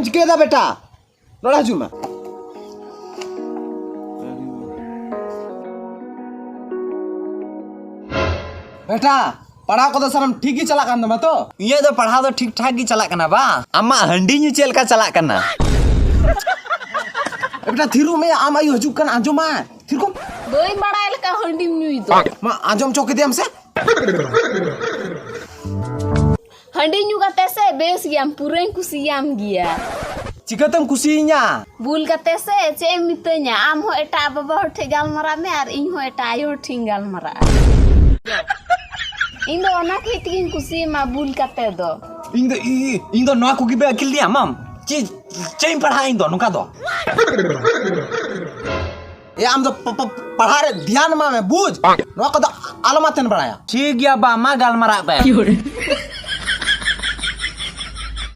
चिके दा बेटा नोड़ा हजू में बेटा पढ़ा को तो सरम ठीक ही चला करना तो ये तो पढ़ा तो ठीक ठाक ही चला करना बा अम्मा हंडी न्यू चल का चला करना बेटा थिरु में आम आयु हजू कन आजो मा थिर को दोई बड़ा लका हंडी न्यूई तो मा आजम चौके दे हमसे हंडी न्यू कते से बेस गया पूरे कुसियाम गया चिकतम खुशिया बुल कते से चे मितnya आम हो एटा बाबा हो ठे गालमरा में और इन हो एटा आयो ठिंग गालमरा इन दो ना कितिन कुसी मा बुल कते दो इन दो नवा कुकी बे अकिल दिया मम चे पढ़ा इन दो नुका दो ये आम तो पढ़ा रे ध्यान मा में बूझ नो को आलमातन बढ़ाया ठीक गया बा मा गालमरा पे